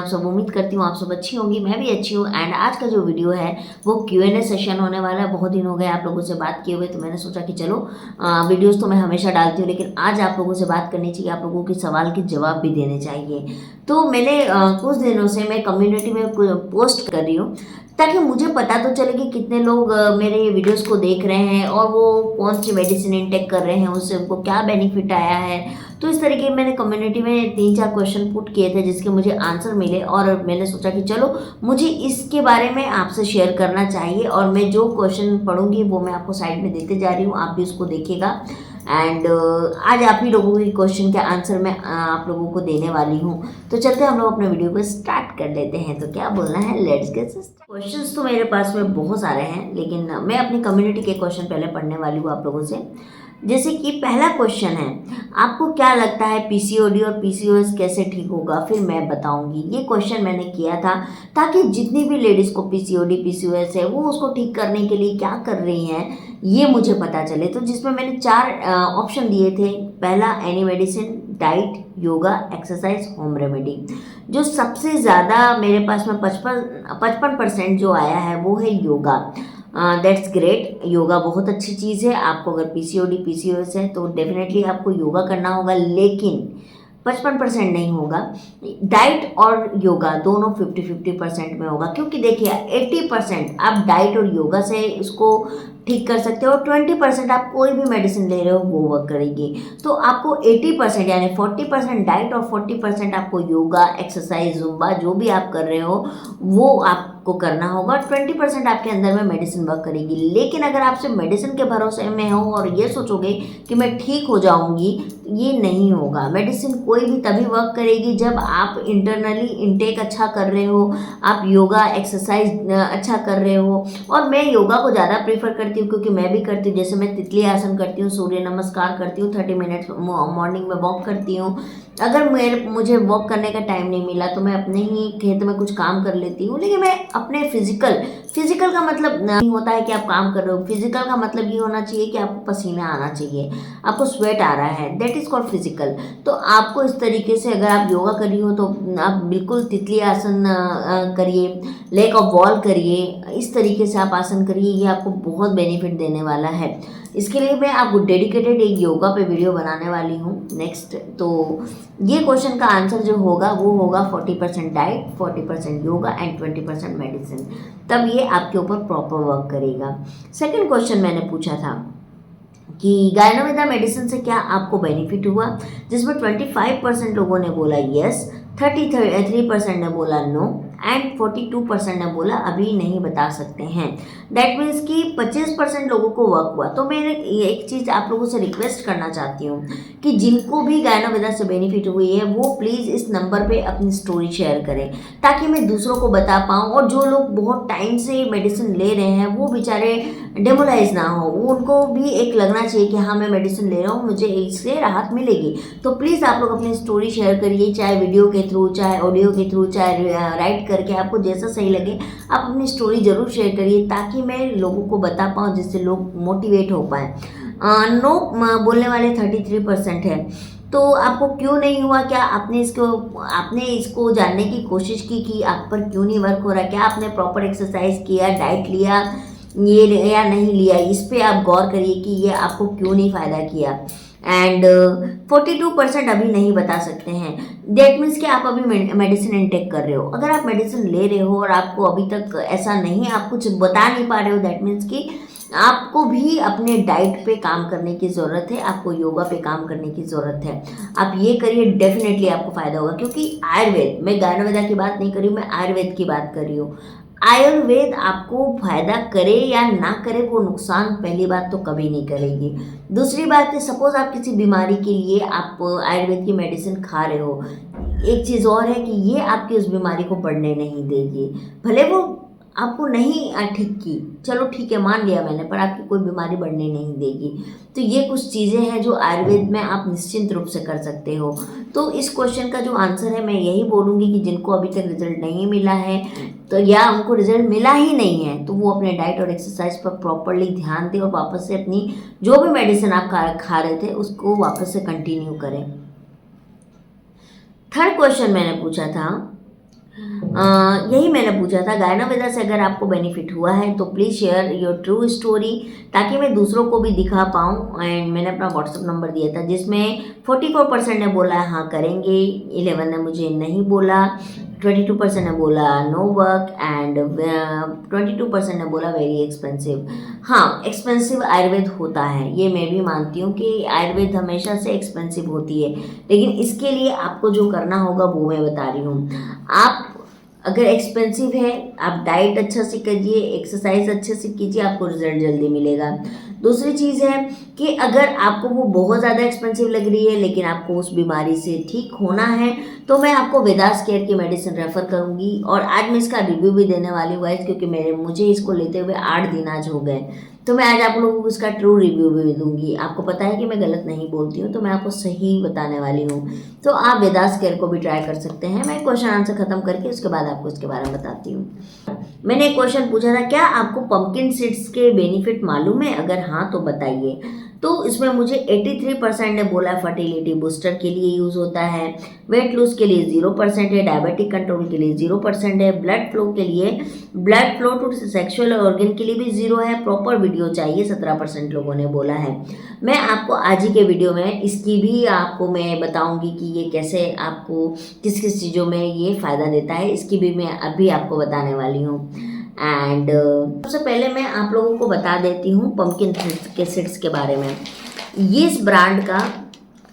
आप सब, उम्मीद करती हूँ आप सब अच्छी होंगी, मैं भी अच्छी हूँ। एंड आज का जो वीडियो है वो Q&A सेशन होने वाला है। बहुत दिन हो गए आप लोगों से बात किए हुए, तो मैंने सोचा कि चलो वीडियोस तो मैं हमेशा डालती हूँ, लेकिन आज आप लोगों से बात करनी चाहिए, आप लोगों के सवाल के जवाब भी देने चाहिए। तो मैंने कुछ दिनों से मैं कम्युनिटी में पोस्ट कर रही हूँ ताकि मुझे पता तो चले कि कितने लोग मेरे ये वीडियोस को देख रहे हैं और वो कौन सी मेडिसिन इनटेक कर रहे हैं, उससे उनको क्या बेनिफिट आया है। तो इस तरीके मैंने कम्युनिटी में 3-4 क्वेश्चन पुट किए थे जिसके मुझे आंसर मिले, और मैंने सोचा कि चलो मुझे इसके बारे में आपसे शेयर करना चाहिए। और मैं जो क्वेश्चन पढ़ूंगी वो मैं आपको साइड में देते जा रही हूँ, आप भी उसको देखिएगा। एंड आज आप ही लोगों के क्वेश्चन के आंसर मैं आप लोगों को देने वाली हूँ। तो चलते हम लोग अपने वीडियो को स्टार्ट कर लेते हैं। तो क्या बोलना है, लेट्स गेट स्टार्ट। क्वेश्चंस तो मेरे पास में बहुत सारे हैं, लेकिन मैं अपनी कम्युनिटी के क्वेश्चन पहले पढ़ने वाली हूँ आप लोगों से। जैसे कि पहला क्वेश्चन है, आपको क्या लगता है पीसीओडी और पीसीओएस कैसे ठीक होगा? फिर मैं बताऊंगी। ये क्वेश्चन मैंने किया था ताकि जितनी भी लेडीज़ को पीसीओडी पीसीओएस है वो उसको ठीक करने के लिए क्या कर रही हैं ये मुझे पता चले। तो जिसमें मैंने 4 ऑप्शन दिए थे। पहला, any medicine, diet, yoga, exercise, home remedy. जो सबसे ज़्यादा मेरे पास में 55% जो आया है वो है योगा। That's great. योगा बहुत अच्छी चीज़ है। आपको अगर पीसीओडी पीसीओएस है तो डेफिनेटली आपको योगा करना होगा, लेकिन 55% नहीं होगा। डाइट और योगा दोनों 50-50% में होगा, क्योंकि देखिए 80% आप डाइट और योगा से इसको ठीक कर सकते हो और 20% आप कोई भी मेडिसिन ले रहे हो वो वर्क करेगी। तो आपको 80% यानी 40% डाइट और 40% आपको योगा, एक्सरसाइज, जुम्बा जो भी आप कर रहे हो वो आपको करना होगा। 20% आपके अंदर में मेडिसिन वर्क करेगी। लेकिन अगर आप सिर्फ मेडिसिन के भरोसे में हो और ये सोचोगे कि मैं ठीक हो जाऊंगी, ये नहीं होगा। मेडिसिन कोई भी तभी वर्क करेगी जब आप इंटरनली इनटेक अच्छा कर रहे हो, आप योगा एक्सरसाइज अच्छा कर रहे हो। और मैं योगा को ज़्यादा प्रीफर करती हूँ क्योंकि मैं भी करती हूँ। जैसे मैं तितली आसन करती हूँ, सूर्य नमस्कार करती हूँ, 30 मिनट मॉर्निंग में वॉक करती हूँ। अगर मुझे वॉक करने का टाइम नहीं मिला तो मैं अपने ही खेत में कुछ काम कर लेती हूँ। लेकिन मैं अपने फिजिकल का मतलब नहीं होता है कि आप काम कर रहे हो। फिजिकल का मतलब ये होना चाहिए कि आपको पसीना आना चाहिए, आपको स्वेट आ रहा है, दैट इज कॉल्ड फिजिकल। तो आपको इस तरीके से अगर आप योगा कर रही हो तो आप बिल्कुल तितली आसन करिए, लेग ऑफ वॉल करिए, इस तरीके से आप आसन करिए। ये आपको बहुत बेनिफिट देने वाला है। इसके लिए मैं आपको डेडिकेटेड एक योगा पे वीडियो बनाने वाली हूँ नेक्स्ट। तो ये क्वेश्चन का आंसर जो होगा वो होगा 40% डाइट, 40% योगा एंड 20% मेडिसिन। तब ये आपके ऊपर प्रॉपर वर्क करेगा। सेकंड क्वेश्चन मैंने पूछा था कि गायनोवेदा मेडिसिन से क्या आपको बेनिफिट हुआ, जिसमें 25% लोगों ने बोला यस, 33% ने बोला नो एंड 42% ने बोला अभी नहीं बता सकते हैं। दैट मीन्स कि 25% लोगों को वर्क हुआ। तो मैं एक चीज़ आप लोगों से रिक्वेस्ट करना चाहती हूँ कि जिनको भी गायनोवेदा से बेनिफिट हुई है वो प्लीज़ इस नंबर पे अपनी स्टोरी शेयर करें ताकि मैं दूसरों को बता पाऊँ। और जो लोग बहुत टाइम से मेडिसिन ले रहे हैं वो बेचारे डेमोलाइज ना हो, वो उनको भी एक लगना चाहिए कि हाँ मैं मेडिसिन ले रहा हूँ, मुझे इससे राहत मिलेगी। तो प्लीज़ आप लोग अपनी स्टोरी शेयर करिए, चाहे वीडियो के थ्रू, चाहे ऑडियो के थ्रू, चाहे राइट करके, आपको जैसा सही लगे आप अपनी स्टोरी ज़रूर शेयर करिए ताकि मैं लोगों को बता पाऊँ, जिससे लोग मोटिवेट हो पाएँ। नो बोलने वाले 33% है। तो आपको क्यों नहीं हुआ? क्या आपने इसको जानने की कोशिश की कि आप पर क्यों नहीं वर्क हो रहा? क्या आपने प्रॉपर एक्सरसाइज किया, डाइट लिया ये या नहीं लिया? इस पे आप गौर करिए कि ये आपको क्यों नहीं फ़ायदा किया। एंड 42% अभी नहीं बता सकते हैं। दैट मीन्स कि आप अभी मेडिसिन इनटेक कर रहे हो। अगर आप मेडिसिन ले रहे हो और आपको अभी तक ऐसा नहीं, आप कुछ बता नहीं पा रहे हो, दैट मीन्स कि आपको भी अपने डाइट पे काम करने की ज़रूरत है, आपको योगा पे काम करने की ज़रूरत है। आप ये करिए, डेफिनेटली आपको फ़ायदा होगा। क्योंकि आयुर्वेद, मैं गायनोवेदा की बात नहीं कर रही हूँ, मैं आयुर्वेद की बात कर रही हूँ। आयुर्वेद आपको फायदा करे या ना करे, वो नुकसान पहली बात तो कभी नहीं करेगी। दूसरी बात है, सपोज आप किसी बीमारी के लिए आप आयुर्वेद की मेडिसिन खा रहे हो, एक चीज़ और है कि ये आपकी उस बीमारी को बढ़ने नहीं देगी। भले वो आपको नहीं ठीक की, चलो ठीक है मान लिया मैंने, पर आपकी कोई बीमारी बढ़ने नहीं देगी। तो ये कुछ चीज़ें हैं जो आयुर्वेद में आप निश्चिंत रूप से कर सकते हो। तो इस क्वेश्चन का जो आंसर है मैं यही बोलूँगी कि जिनको अभी तक रिजल्ट नहीं मिला है तो या उनको रिजल्ट मिला ही नहीं है तो वो अपने डाइट और एक्सरसाइज पर प्रॉपरली ध्यान दें और वापस से अपनी जो भी मेडिसिन आप खा रहे थे उसको वापस से कंटिन्यू करें। थर्ड क्वेश्चन मैंने पूछा था यही मैंने पूछा था। गायनाविदा से अगर आपको बेनिफिट हुआ है तो please share your true story, ताकि मैं दूसरों को भी दिखा पाऊँ। एंड मैंने अपना व्हाट्सअप नंबर दिया था जिसमें 44% ने बोला हाँ करेंगे, 11 ने मुझे नहीं बोला, 22% ने बोला नो वर्क, एंड 22% ने बोला वेरी एक्सपेंसिव। हाँ, एक्सपेंसिव आयुर्वेद होता है, ये मैं भी मानती हूँ कि आयुर्वेद हमेशा से एक्सपेंसिव होती है, लेकिन इसके लिए आपको जो करना होगा वो मैं बता रही हूँ। आप अगर एक्सपेंसिव है, आप डाइट अच्छा से करिए, एक्सरसाइज अच्छे से कीजिए, आपको रिजल्ट जल्दी मिलेगा। दूसरी चीज़ है कि अगर आपको वो बहुत ज़्यादा एक्सपेंसिव लग रही है लेकिन आपको उस बीमारी से ठीक होना है तो मैं आपको वेदास केयर की मेडिसिन रेफ़र करूँगी। और आज मैं इसका रिव्यू भी देने वाली हूँ गाइस, क्योंकि मुझे इसको लेते हुए 8 दिन आज हो गए। तो मैं आज आप लोगों को इसका ट्रू रिव्यू भी दूंगी। आपको पता है कि मैं गलत नहीं बोलती हूँ, तो मैं आपको सही बताने वाली हूँ। तो आप वेदास केयर को भी ट्राई कर सकते हैं। मैं क्वेश्चन आंसर खत्म करके उसके बाद आपको इसके बारे में बताती हूँ। मैंने एक क्वेश्चन पूछा था, क्या आपको पंपकिन सीड्स के बेनिफिट मालूम है? अगर हाँ तो बताइए। तो इसमें मुझे 83% ने बोला फर्टिलिटी बूस्टर के लिए यूज़ होता है, वेट लूज के लिए 0% है, डायबिटिक कंट्रोल के लिए 0% है, blood flow to sexual organ के लिए भी 0 है, प्रॉपर वीडियो चाहिए 17% लोगों ने बोला है। मैं आपको आज ही के वीडियो में इसकी भी आपको मैं बताऊंगी कि ये कैसे आपको किस किस चीज़ों में ये फ़ायदा देता है, इसकी भी मैं अभी आपको बताने वाली हूँ। एंड सबसे पहले मैं आप लोगों को बता देती हूँ पंपकिन के सीड्स के बारे में। ये इस ब्रांड का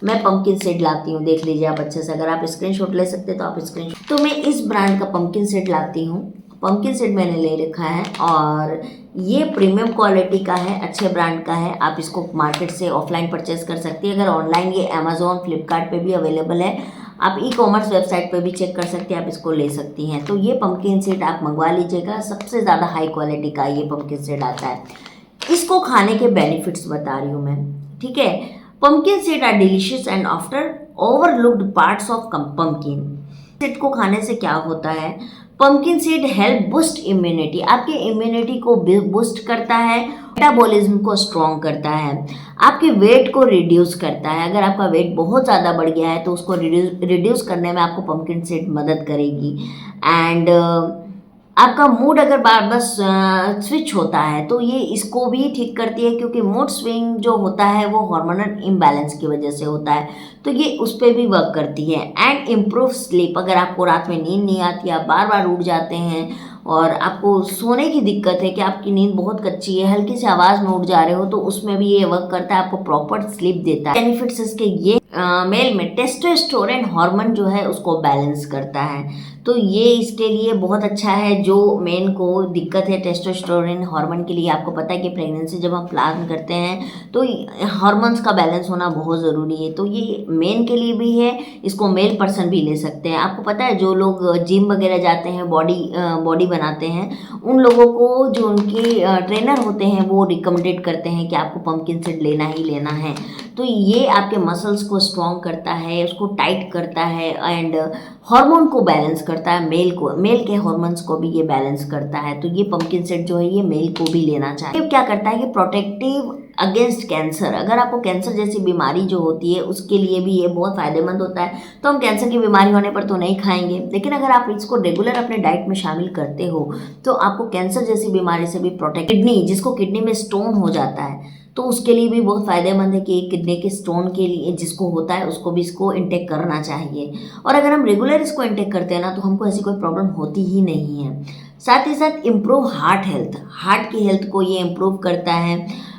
मैं पंपकिन सीड लाती हूँ, देख लीजिए आप अच्छे से, अगर आप स्क्रीनशॉट ले सकते तो आप स्क्रीनशॉट। तो मैं इस ब्रांड का पंपकिन सीड लाती हूँ। पंपकिन सीड मैंने ले रखा है और ये प्रीमियम क्वालिटी का है, अच्छे ब्रांड का है। आप इसको मार्केट से ऑफलाइन परचेज कर सकती है। अगर ऑनलाइन ये अमेजोन फ्लिपकार्ट पे भी अवेलेबल है, आप ई कॉमर्स वेबसाइट पे भी चेक कर सकते हैं, आप इसको ले सकती हैं। तो ये पंपकिन सीड आप मंगवा लीजिएगा, सबसे ज़्यादा हाई क्वालिटी का ये पंपकिन सीड आता है। इसको खाने के बेनिफिट्स बता रही हूँ मैं, ठीक है। Pumpkin seed are delicious and after overlooked parts of pumpkin seed को खाने से क्या होता है? Pumpkin seed help boost immunity, आपके इम्यूनिटी को बूस्ट करता है, मेटाबॉलिज्म को स्ट्रॉन्ग करता है, आपके वेट को रिड्यूस करता है। अगर आपका वेट बहुत ज़्यादा बढ़ गया है तो उसको रिड्यूस करने में आपको पंपकिन सीड मदद करेगी। एंड आपका मूड अगर बार बस स्विच होता है तो ये इसको भी ठीक करती है, क्योंकि मूड स्विंग जो होता है वो हार्मोनल इम्बैलेंस की वजह से होता है, तो ये उस पर भी वर्क करती है। एंड इम्प्रूव स्लीप, अगर आपको रात में नींद नहीं आती, आप बार बार उठ जाते हैं और आपको सोने की दिक्कत है कि आपकी नींद बहुत कच्ची है, हल्की सी आवाज़ में उठ जा रहे हो, तो उसमें भी ये वर्क करता है, आपको प्रॉपर स्लीप देता है। बेनिफिट्स इसके ये मेल में टेस्टोस्टेरोन हार्मोन जो है उसको बैलेंस करता है, तो ये इसके लिए बहुत अच्छा है। जो मेन को दिक्कत है टेस्टोस्टेरोन हार्मोन के लिए, आपको पता है कि प्रेगनेंसी जब हम प्लान करते हैं तो हार्मोन्स का बैलेंस होना बहुत ज़रूरी है, तो ये मेन के लिए भी है, इसको मेल पर्सन भी ले सकते हैं। आपको पता है जो लोग जिम वगैरह जाते हैं, बॉडी बनाते हैं, उन लोगों को जो उनके ट्रेनर होते हैं वो रिकमेंडेड करते हैं कि आपको पंपकिन सीड लेना ही लेना है। तो ये आपके मसल्स को स्ट्रॉन्ग करता है, उसको टाइट करता है, एंड हार्मोन को बैलेंस करता है, मेल के हार्मोन्स को भी ये बैलेंस करता है। तो ये पंपकिन सीड जो है ये मेल को भी लेना चाहिए। क्या करता है कि प्रोटेक्टिव अगेंस्ट कैंसर, अगर आपको कैंसर जैसी बीमारी जो होती है उसके लिए भी ये बहुत फ़ायदेमंद होता है। तो हम कैंसर की बीमारी होने पर तो नहीं खाएंगे, लेकिन अगर आप इसको रेगुलर अपने डाइट में शामिल करते हो तो आपको कैंसर जैसी बीमारी से भी प्रोटेक्ट। जिसको किडनी में स्टोन हो जाता है तो उसके लिए भी बहुत फ़ायदेमंद है कि किडनी के स्टोन के लिए जिसको होता है उसको भी इसको इंटेक करना चाहिए। और अगर हम रेगुलर इसको इंटेक करते हैं ना तो हमको ऐसी कोई प्रॉब्लम होती ही नहीं है। साथ ही साथ इम्प्रूव हार्ट की हेल्थ को ये इम्प्रूव करता है।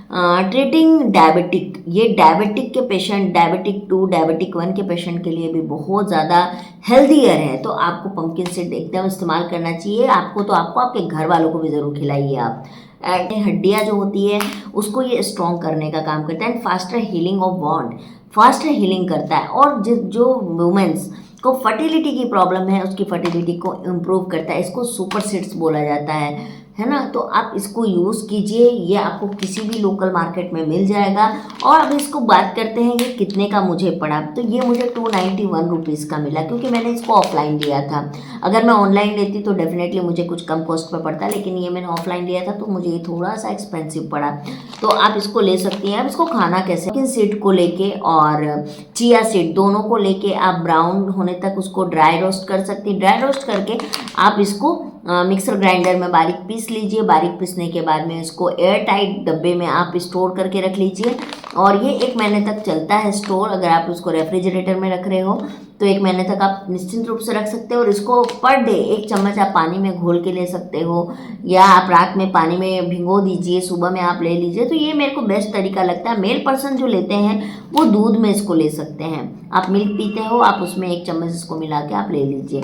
ट्रीटिंग डायबिटिक, ये डायबिटिक के पेशेंट, डायबिटिक 2 डायबिटिक 1 के पेशेंट के लिए भी बहुत ज़्यादा हेल्दियर है। तो आपको पंपकिन सीड एकदम इस्तेमाल करना चाहिए। आपको आपके घर वालों को भी ज़रूर खिलाइए आप। हड्डियाँ जो होती है उसको ये स्ट्रॉन्ग करने का काम करता है। And faster healing of bond, faster healing करता है। और जो वुमेन्स को फर्टिलिटी की प्रॉब्लम है उसकी फर्टिलिटी को इम्प्रूव करता है। इसको सुपर सीड्स बोला जाता है। है ना। तो आप इसको यूज़ कीजिए, ये आपको किसी भी लोकल मार्केट में मिल जाएगा। और अब इसको बात करते हैं ये कितने का मुझे पड़ा। तो ये मुझे 291 रुपीज़ का मिला, क्योंकि मैंने इसको ऑफलाइन लिया था। अगर मैं ऑनलाइन लेती तो डेफिनेटली मुझे कुछ कम कॉस्ट पर पड़ता, लेकिन ये मैंने ऑफलाइन लिया था तो मुझे ये थोड़ा सा एक्सपेंसिव पड़ा। तो आप इसको ले सकती हैं। अब इसको खाना कैसे, पुम्पकिन सीड को लेके और चिया सीड दोनों को लेके आप ब्राउन होने तक उसको ड्राई रोस्ट कर सकती हैं। ड्राई रोस्ट करके आप इसको मिक्सर ग्राइंडर में बारीक पीस लीजिए। बारीक पीसने के बाद में इसको एयर टाइट डब्बे में आप स्टोर करके रख लीजिए, और ये 1 महीने तक चलता है स्टोर। अगर आप उसको रेफ्रिजरेटर में रख रहे हो तो 1 महीने तक आप निश्चिंत रूप से रख सकते हो। और इसको पर डे 1 चम्मच आप पानी में घोल के ले सकते हो, या आप रात में पानी में भिगो दीजिए, सुबह में आप ले लीजिए। तो ये मेरे को बेस्ट तरीका लगता है। मेल पर्सन जो लेते हैं वो दूध में इसको ले सकते हैं। आप मिल्क पीते हो, आप उसमें 1 चम्मच इसको मिला के आप ले लीजिए।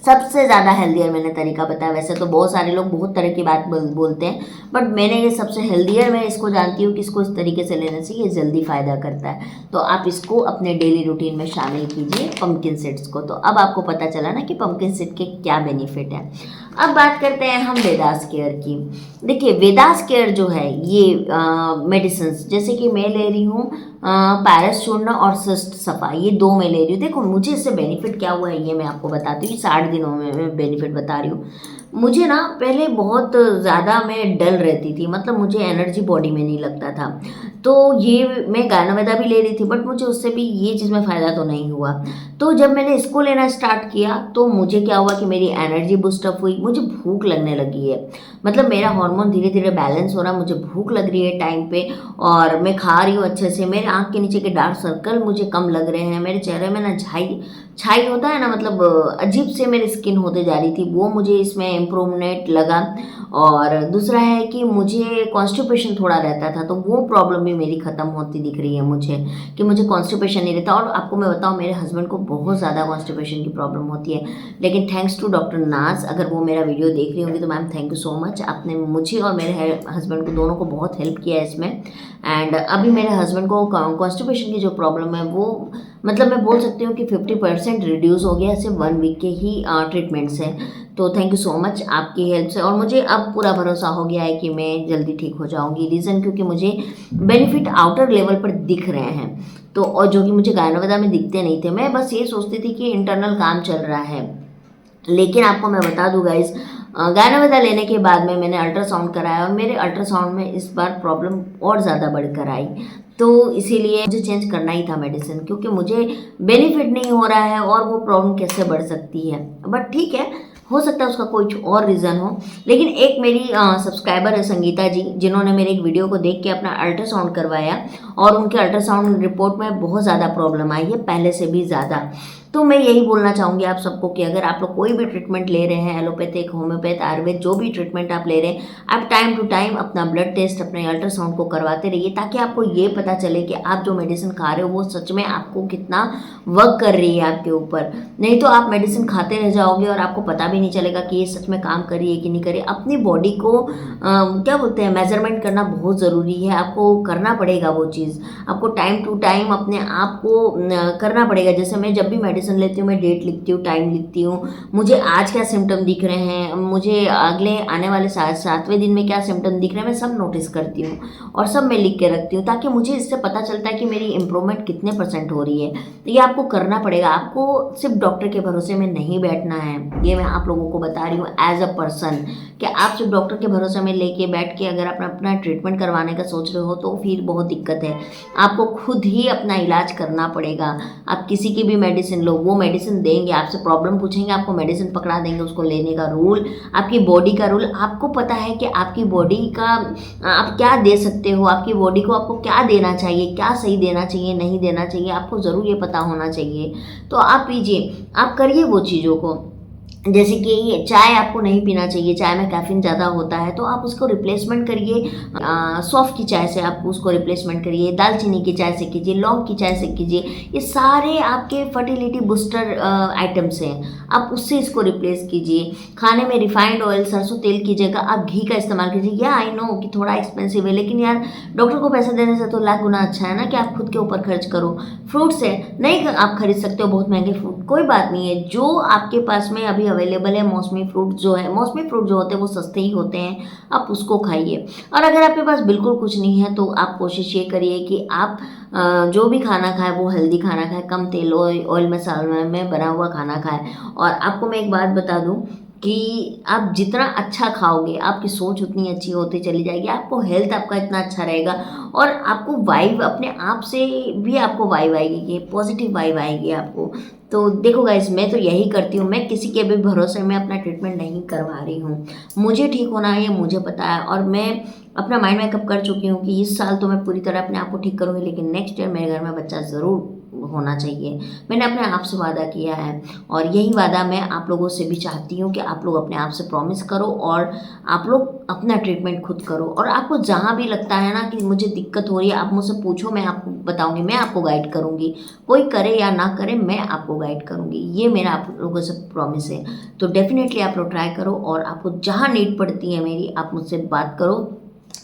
सबसे ज़्यादा हेल्दियर मैंने तरीका बताया। वैसे तो बहुत सारे लोग बहुत तरह की बात बोलते हैं, बट मैंने ये सबसे हेल्दियर मैं इसको जानती हूँ कि इसको इस तरीके से लेने से ये जल्दी फ़ायदा करता है। तो आप इसको अपने डेली रूटीन में शामिल कीजिए पंपकिन सीड्स को। तो अब आपको पता चला ना कि पंपकिन सीड के क्या बेनिफिट है। अब बात करते हैं हम वेदास केयर की। देखिए, वेदास केयर जो है ये मेडिसिन, जैसे कि मैं ले रही हूँ पैरस चूर्ण और सिस्ट सफा, ये 2 मैं ले रही हूँ। देखो मुझे इससे बेनिफिट क्या हुआ है ये मैं आपको बताती हूँ। 60 दिनों में मैं बेनिफिट बता रही हूँ। मुझे ना पहले बहुत ज़्यादा मैं डल रहती थी, मतलब मुझे एनर्जी बॉडी में नहीं लगता था। तो ये मैं गायनावेदा भी ले रही थी, बट मुझे उससे भी ये चीज़ में फ़ायदा तो नहीं हुआ। तो जब मैंने इसको लेना स्टार्ट किया तो मुझे क्या हुआ कि मेरी एनर्जी बूस्टअप हुई, मुझे भूख लगने लगी है। मतलब मेरा हार्मोन धीरे धीरे बैलेंस हो रहा, मुझे भूख लग रही है टाइम पे, और मैं खा रही हूँ अच्छे से। मेरे आँख के नीचे के डार्क सर्कल मुझे कम लग रहे हैं। मेरे चेहरे में ना छाई होता है ना, मतलब अजीब से मेरी स्किन होते जा रही थी, वो मुझे इसमें इम्प्रूवमेंट लगा। और दूसरा है कि मुझे कॉन्स्टिपेशन थोड़ा रहता था, तो वो प्रॉब्लम भी मेरी ख़त्म होती दिख रही है मुझे, कि मुझे कॉन्स्टिपेशन नहीं रहता। और आपको मैं बताऊं, मेरे हस्बैंड को बहुत ज़्यादा कॉन्स्टिपेशन की प्रॉब्लम होती है, लेकिन थैंक्स टू डॉक्टर नाज, अगर वो मेरा वीडियो देख रही होंगी तो ma'am thank you so much. आपने मुझे और मेरे हस्बैंड को दोनों को बहुत हेल्प किया है इसमें। एंड अभी मेरे हस्बैंड को कॉन्स्टिपेशन की जो प्रॉब्लम है वो, मतलब मैं बोल सकती हूँ कि 50% रिड्यूस हो गया सिर्फ 1 वीक के ही ट्रीटमेंट से। तो थैंक यू सो मच आपकी हेल्प से। और मुझे अब पूरा भरोसा हो गया है कि मैं जल्दी ठीक हो जाऊंगी। रीज़न क्योंकि मुझे बेनिफिट आउटर लेवल पर दिख रहे हैं, तो और जो कि मुझे गायनावेदा में दिखते नहीं थे। मैं बस ये सोचती थी कि इंटरनल काम चल रहा है, लेकिन आपको मैं बता दूं गाइज, गायनावेदा लेने के बाद में मैंने अल्ट्रासाउंड कराया, और मेरे अल्ट्रासाउंड में इस बार प्रॉब्लम और ज़्यादा बढ़कर आई। तो इसीलिए मुझे चेंज करना ही था मेडिसिन, क्योंकि मुझे बेनिफिट नहीं हो रहा है और वो प्रॉब्लम कैसे बढ़ सकती है। बट ठीक है, हो सकता है उसका कुछ और रीज़न हो। लेकिन एक मेरी सब्सक्राइबर है संगीता जी, जिन्होंने मेरे एक वीडियो को देख के अपना अल्ट्रासाउंड करवाया, और उनके अल्ट्रासाउंड रिपोर्ट में बहुत ज़्यादा प्रॉब्लम आई है, पहले से भी ज़्यादा। तो मैं यही बोलना चाहूँगी आप सबको कि अगर आप लोग कोई भी ट्रीटमेंट ले रहे हैं, एलोपैथिक, होम्योपैथ, आयुर्वेद, जो भी ट्रीटमेंट आप ले रहे हैं, आप टाइम टू टाइम अपना ब्लड टेस्ट, अपने अल्ट्रासाउंड को करवाते रहिए, ताकि आपको ये पता चले कि आप जो मेडिसिन खा रहे हो वो सच में आपको कितना वर्क कर रही है आपके ऊपर। नहीं तो आप मेडिसिन खाते रह जाओगे और आपको पता भी नहीं चलेगा कि ये सच में काम कर रही है कि नहीं कर रही। अपनी बॉडी को क्या बोलते हैं, मेजरमेंट करना बहुत ज़रूरी है। आपको करना पड़ेगा वो चीज़, आपको टाइम टू टाइम अपने आप को करना पड़ेगा। जैसे मैं जब भी मेडिसिन लेती हूँ, मैं डेट लिखती हूँ, टाइम लिखती हूँ, मुझे आज क्या सिम्टम दिख रहे हैं, मुझे अगले आने वाले 7वें दिन में क्या सिम्टम दिख रहे हैं, मैं सब नोटिस करती हूँ और सब मैं लिख के रखती हूँ, ताकि मुझे इससे पता चलता है कि मेरी इंप्रूवमेंट कितने % हो रही है। तो ये आपको करना पड़ेगा, आपको सिर्फ डॉक्टर के भरोसे में नहीं बैठना है। ये मैं आप लोगों को बता रही हूँ एज अ पर्सन, कि आप सिर्फ डॉक्टर के भरोसे में लेके बैठ के अगर आप अपना ट्रीटमेंट करवाने का सोच रहे हो तो फिर बहुत दिक्कत है। आपको खुद ही अपना इलाज करना पड़ेगा। आप किसी की भी मेडिसिन लो, वो मेडिसिन देंगे, आपसे प्रॉब्लम पूछेंगे, आपको मेडिसिन पकड़ा देंगे, उसको लेने का रूल, आपकी बॉडी का रूल। आपको पता है कि आपकी बॉडी का आप क्या दे सकते हो, आपकी बॉडी को आपको क्या देना चाहिए, क्या सही देना चाहिए, नहीं देना चाहिए, आपको ज़रूर ये पता होना चाहिए। तो आप पीजिए, आप करिए वो चीज़ों को। जैसे कि चाय आपको नहीं पीना चाहिए, चाय में कैफीन ज़्यादा होता है, तो आप उसको रिप्लेसमेंट करिए सौंफ की चाय से, आप उसको रिप्लेसमेंट करिए, दालचीनी की चाय से कीजिए, लौंग की चाय से कीजिए। ये सारे आपके फर्टिलिटी बूस्टर आइटम्स हैं, आप उससे इसको रिप्लेस कीजिए। खाने में रिफाइंड ऑयल, सरसों तेल की जगह आप घी का इस्तेमाल कीजिए। या आई नो कि थोड़ा एक्सपेंसिव है, लेकिन यार डॉक्टर को पैसे देने से तो लाख गुना अच्छा है ना कि आप खुद के ऊपर खर्च करो। फ्रूट्स है, नहीं आप खरीद सकते हो बहुत महंगे फ्रूट, कोई बात नहीं है, जो आपके पास में अभी अवेलेबल है। मौसमी फ्रूट जो होते हैं वो सस्ते ही होते हैं, आप उसको खाइए। और अगर आपके पास बिल्कुल कुछ नहीं है तो आप कोशिश ये करिए कि आप जो भी खाना खाएं वो हेल्दी खाना खाएं, कम तेल ऑयल मसाले में बना हुआ खाना खाएं। और आपको मैं एक बात बता दूं कि आप जितना अच्छा खाओगे आपकी सोच उतनी अच्छी होती चली जाएगी, आपको हेल्थ आपका इतना अच्छा रहेगा और आपको वाइब अपने आप से भी आपको वाइब आएगी, कि पॉजिटिव वाइब आएगी आपको। तो देखो गाइस, मैं तो यही करती हूँ, मैं किसी के भी भरोसे में अपना ट्रीटमेंट नहीं करवा रही हूँ। मुझे ठीक होना है ये मुझे पता है और मैं अपना माइंड मेकअप कर चुकी हूँ कि इस साल तो मैं पूरी तरह अपने आप को ठीक करूँगी, लेकिन नेक्स्ट ईयर मेरे घर में बच्चा ज़रूर होना चाहिए। मैंने अपने आप से वादा किया है और यही वादा मैं आप लोगों से भी चाहती हूँ कि आप लोग अपने आप से प्रॉमिस करो और आप लोग अपना ट्रीटमेंट खुद करो। और आपको जहाँ भी लगता है ना कि मुझे दिक्कत हो रही है, आप मुझसे पूछो, मैं आपको बताऊँगी, मैं आपको गाइड करूँगी। कोई करे या ना करे, मैं आपको गाइड करूँगी, ये मेरा आप लोगों से प्रॉमिस है। तो डेफिनेटली आप लोग ट्राई करो और आपको जहाँ नीड पड़ती है मेरी, आप मुझसे बात करो।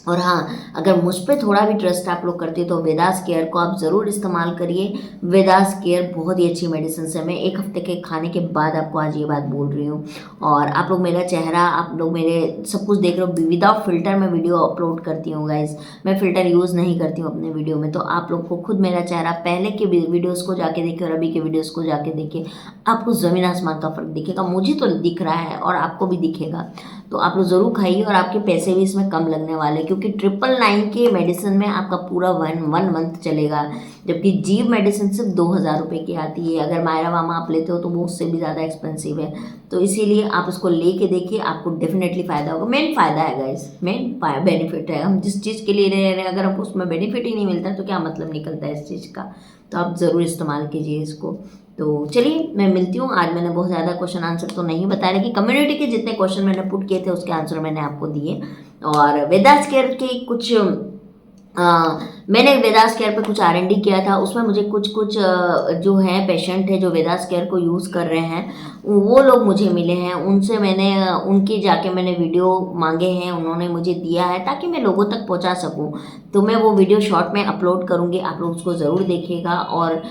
और हाँ, अगर मुझ पे थोड़ा भी ट्रस्ट आप लोग करते हो तो वेदास केयर को आप ज़रूर इस्तेमाल करिए। वेदास केयर बहुत ही अच्छी मेडिसिन है। मैं 1 हफ्ते के खाने के बाद आपको आज ये बात बोल रही हूँ। और आप लोग मेरा चेहरा, आप लोग मेरे सब कुछ देख रहे हो, विदाउट फिल्टर मैं वीडियो अपलोड करती हूँ गाइज। मैं फ़िल्टर यूज़ नहीं करती हूँ अपने वीडियो में, तो आप लोग को खुद मेरा चेहरा पहले के वीडियोज़ को जाके देखिए और अभी के वीडियोज़ को जाके देखिए, आपको ज़मीन आसमान का फ़र्क दिखेगा। मुझे तो दिख रहा है और आपको भी दिखेगा। तो आप लोग ज़रूर खाइए और आपके पैसे भी इसमें कम लगने वाले, क्योंकि 999 के मेडिसिन में आपका पूरा वन मंथ चलेगा, जबकि जीव मेडिसिन सिर्फ 2000 रुपये की आती है। अगर मायरा मामा आप लेते हो तो वो उससे भी ज़्यादा एक्सपेंसिव है। तो इसीलिए आप इसको लेके देखिए, आपको डेफिनेटली फ़ायदा होगा। मेन फ़ायदा है गाइस, मेन बेनिफिट है। हम जिस चीज़ के लिए रह रहे हैं, अगर हमको उसमें बेनिफिट ही नहीं मिलता तो क्या मतलब निकलता है इस चीज़ का। तो आप ज़रूर इस्तेमाल कीजिए इसको। तो चलिए मैं मिलती हूँ। आज मैंने बहुत ज़्यादा क्वेश्चन आंसर तो नहीं बताया, लेकिन कम्युनिटी के जितने क्वेश्चन मैंने पुट किए थे उसके आंसर मैंने आपको दिए। और वेदास केयर के कुछ मैंने वेदास केयर पे कुछ R&D किया था, उसमें मुझे कुछ जो हैं पेशेंट है जो वेदास केयर को यूज़ कर रहे हैं, वो लोग मुझे मिले हैं। उनसे मैंने उनकी जाके मैंने वीडियो मांगे हैं, उन्होंने मुझे दिया है ताकि मैं लोगों तक पहुंचा सकूं। तो मैं वो वीडियो शॉर्ट में अपलोड करूंगी, आप लोग उसको ज़रूर देखिएगा। और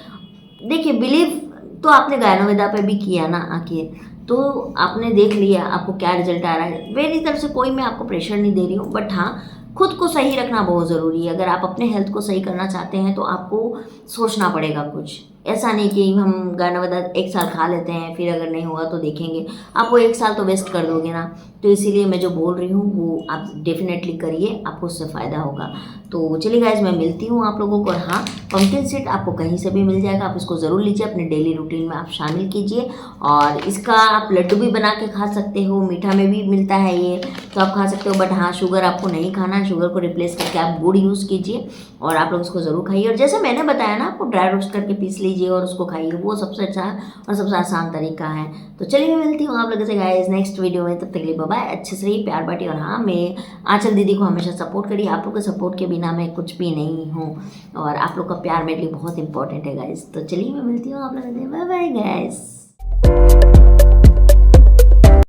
देखिए, बिलीव तो आपने गायनोवेदा पे भी किया ना आके, तो आपने देख लिया आपको क्या रिजल्ट आ रहा है। मेरी तरफ से कोई मैं आपको प्रेशर नहीं दे रही हूँ, बट हाँ, खुद को सही रखना बहुत ज़रूरी है। अगर आप अपने हेल्थ को सही करना चाहते हैं तो आपको सोचना पड़ेगा कुछ। ऐसा नहीं कि हम गायनोवेदा 1 साल खा लेते हैं फिर अगर नहीं हुआ तो देखेंगे, आप वो 1 साल तो वेस्ट कर दोगे ना। तो इसीलिए मैं जो बोल रही हूँ वो आप डेफिनेटली करिए, आपको उससे फ़ायदा होगा। तो चलिए गाइज, मैं मिलती हूँ आप लोगों को। और हाँ, पंपकिन सीड आपको कहीं से भी मिल जाएगा, आप इसको ज़रूर लीजिए, अपने डेली रूटीन में आप शामिल कीजिए। और इसका आप लड्डू भी बना के खा सकते हो, मीठा में भी मिलता है ये, तो आप खा सकते हो। बट हाँ, शुगर आपको नहीं खाना है, शुगर को रिप्लेस करके आप गुड़ यूज़ कीजिए और आप लोग इसको ज़रूर खाइए। और जैसे मैंने बताया ना, आपको ड्राई रोस्ट करके पीस लीजिए और उसको खाइए, वो सबसे अच्छा और सबसे आसान तरीका है। तो चलिए मैं मिलती हूँ आप लोगों से गाइस नेक्स्ट वीडियो में, तब तक के लिए बाय बाय। अच्छे से रहिए, प्यार बांटिए। और हाँ, मैं आंचल दीदी को हमेशा सपोर्ट करिए, आप लोग के सपोर्ट के बिना मैं कुछ भी नहीं हूँ और आप लोग का प्यार मेरे लिए बहुत इंपॉर्टेंट है गाइस। तो चलिए मैं मिलती हूँ आप लोगों से, बाय बाय गाइस।